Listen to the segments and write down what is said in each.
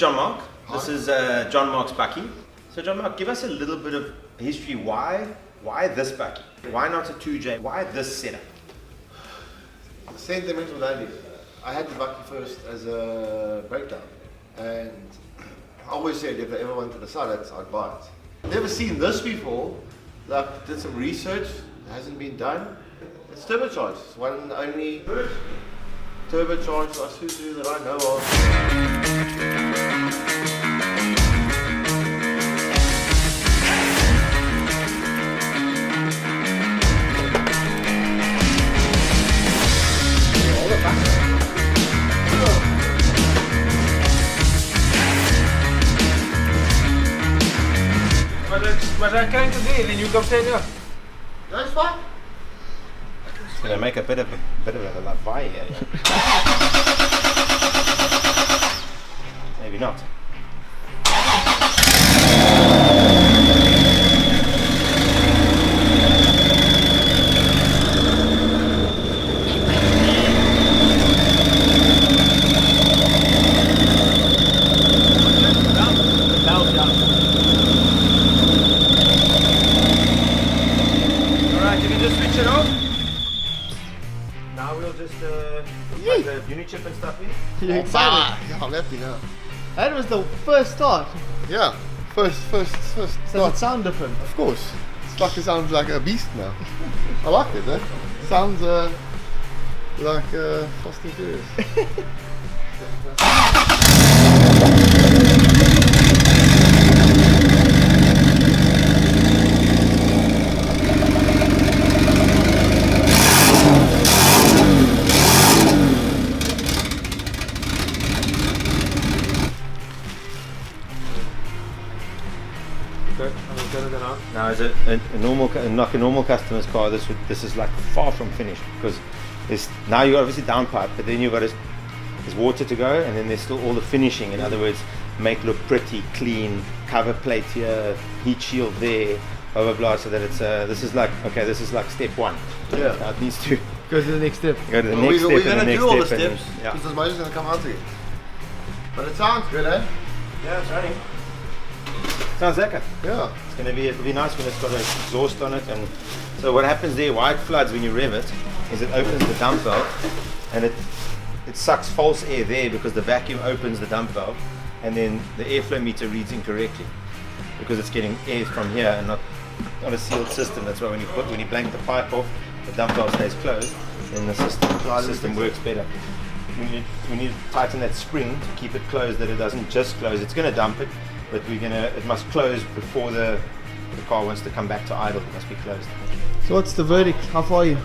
John Mark. This is John Mark's bakkie. So John Mark, give us a little bit of history. Why this bakkie? Why not a 2J? Why this setup? Sentimental value. I had the bakkie first as a breakdown, and I always said if I ever wanted to sell it, I'd buy it. Never seen this before. Like, did some research, hasn't been done. It's turbocharged. It's one and only turbocharged ISUZU that I know of. Maar zijn klein te doen en nu komt hij nu. That's fine. It's going to make a bit of a lavai here. Maybe not. Now we'll just put the unit chip and stuff in. You're excited? Yeah, I'm happy now. That was the first start. Yeah, first Does start. it sound different? Of course. It sounds like a beast now. I like it, eh? Sounds like Fast and Furious. Okay, I'm gonna turn it on. Now, as a normal customer's car, this is like far from finished, because now you got obviously downpipe, but then you've got there's water to go, and then there's still all the finishing. In other words, make look pretty, clean, cover plate here, heat shield there, blah blah blah. So that it's this is like step one. Yeah. Now it needs to Go to the next step. go to the next step We're and the gonna next do all the step. steps, Yeah. because the motor's gonna come out again. But it sounds good, eh? Yeah, it's running. Sounds lekker. Yeah. It'll be nice when it's got an exhaust on it. And so what happens there, why it floods when you rev it, is it opens the dump valve, and it sucks false air there because the vacuum opens the dump valve, and then the airflow meter reads incorrectly because it's getting air from here and not on a sealed system. That's why when you blank the pipe off, the dump valve stays closed, then the system works better. We need to tighten that spring to keep it closed, that it doesn't just close. It's going to dump it, but it must close before the car wants to come back to idle. It must be closed. So what's the verdict? How far are you?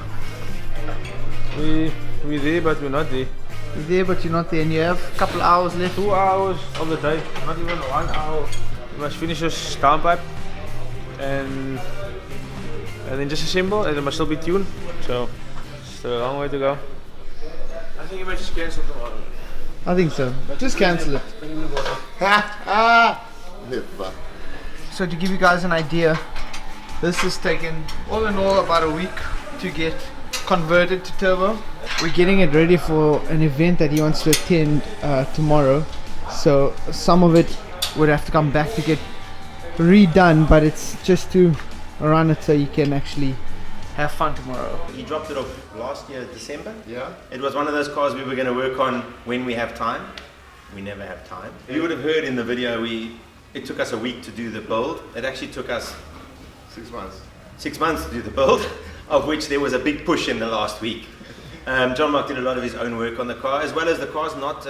We're there, but we're not there. You're there, but you're not there, and you have a couple hours left. 2 hours of the day, not even 1 hour. We must finish this downpipe and then just assemble, and it must still be tuned. So still a long way to go. I think you might just cancel tomorrow. I think so. Just cancel it. Never. So to give you guys an idea, this has taken all in all about a week to get converted to turbo. We're getting it ready for an event that he wants to attend tomorrow. So some of it would have to come back to get redone, but it's just to run it so you can actually have fun tomorrow. He dropped it off last year, December. Yeah. It was one of those cars we were going to work on when we have time. We never have time. You would have heard in the video, it took us a week to do the build. It actually took us 6 months. 6 months to do the build, of which there was a big push in the last week. John Mark did a lot of his own work on the car, as well as the car's not,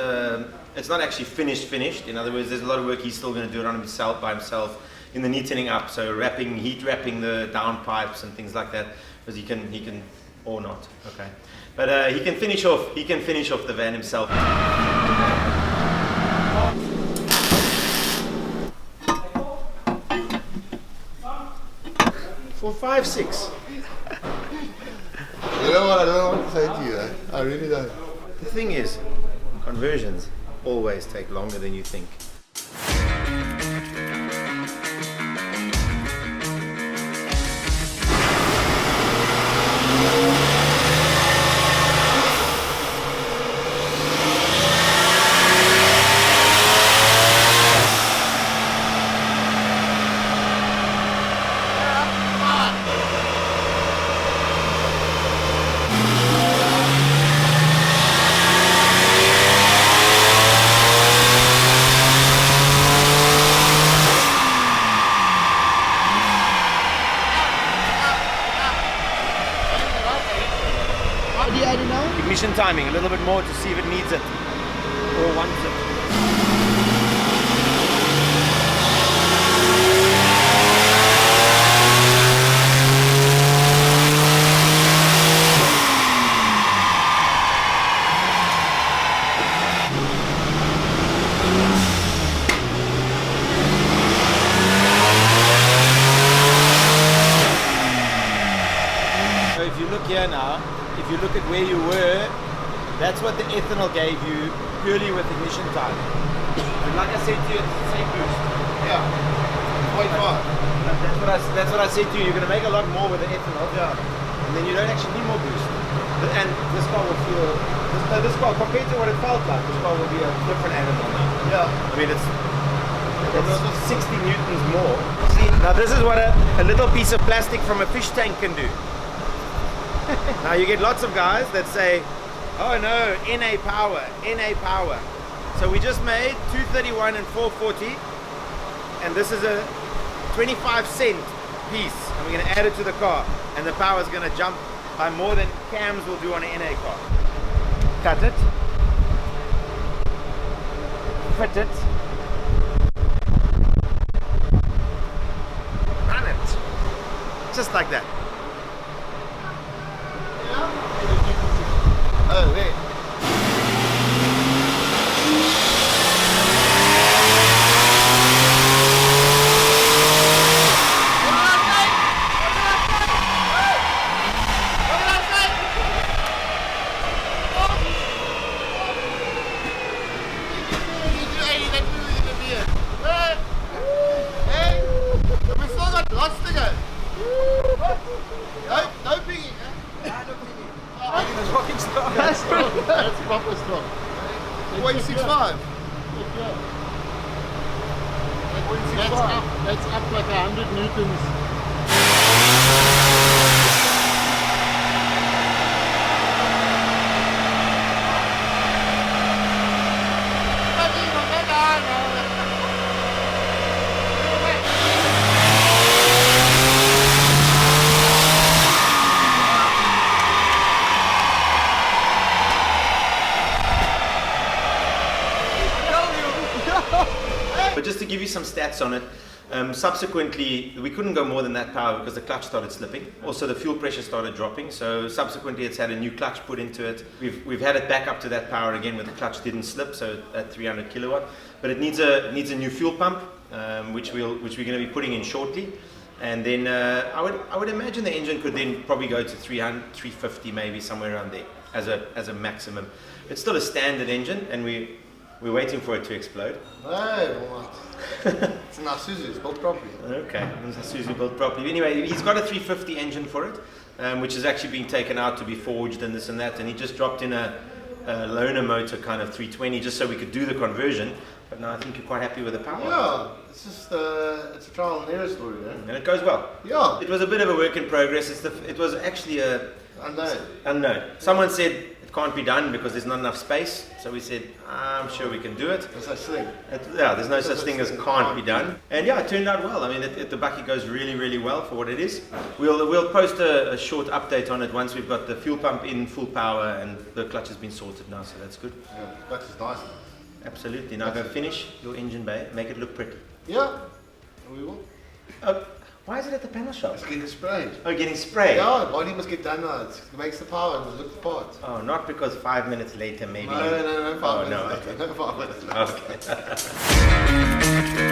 it's not actually finished. In other words, there's a lot of work he's still going to do it on himself, by himself, in the neatening up, so heat wrapping the downpipes and things like that, because he can, or not, okay. But he can finish off the van himself. For 5-6. You know what? I don't know what to say to you. I really don't. The thing is, conversions always take longer than you think. do you add it now? Ignition timing, a little bit more to see if it needs it or wants it. So if you look here now, if you look at where you were, that's what the ethanol gave you purely with ignition time. But like I said to you, it's the same boost. Yeah. 0.5. That's what I said to you. You're going to make a lot more with the ethanol. Yeah. And then you don't actually need more boost. And this car will feel, this car compared to what it felt like, this car will be a different animal now. Yeah. I mean, it's 60 newtons more. See, now this is what a little piece of plastic from a fish tank can do. Now you get lots of guys that say, oh no, NA power, NA power. So we just made 231 and 440, and this is a 25-cent piece, and we're going to add it to the car, and the power is going to jump by more than cams will do on an NA car. Cut it, fit it, run it, just like that. Oh, wait. That's proper strong. 0.65. That's up like 100 newtons. But just to give you some stats on it, subsequently we couldn't go more than that power because the clutch started slipping. Also the fuel pressure started dropping, so subsequently it's had a new clutch put into it. We've had it back up to that power again where the clutch didn't slip, so at 300 kilowatt. But it needs a new fuel pump, which we're going to be putting in shortly. And then I would imagine the engine could then probably go to 300, 350 maybe, somewhere around there as a maximum. It's still a standard engine, and we're waiting for it to explode. No, what? It's an ISUZU, it's built properly. Okay, it's a ISUZU built properly. Anyway, he's got a 350 engine for it, which is actually being taken out to be forged and this and that, and he just dropped in a loaner motor kind of 320 just so we could do the conversion. But now I think you're quite happy with the power. Yeah, it's just it's a trial and error story, eh? And it goes well. Yeah. It was a bit of a work in progress. It was actually unknown. Someone said it can't be done because there's not enough space. So we said, I'm sure we can do it. No such thing. There's no such thing as can't be done. And yeah, it turned out well. I mean, the bucky goes really, really well for what it is. We'll post a short update on it once we've got the fuel pump in full power and the clutch has been sorted now, so that's good. Yeah, the clutch is nice. Absolutely. Now go finish your engine bay, make it look pretty. Yeah, we will. Why is it at the panel shop? It's getting sprayed. Oh, getting sprayed? Yeah, body must get done now. It makes the power and it looks the part. Oh, not because 5 minutes later maybe. No, 5 minutes no, later. okay. No, 5 minutes later. Okay.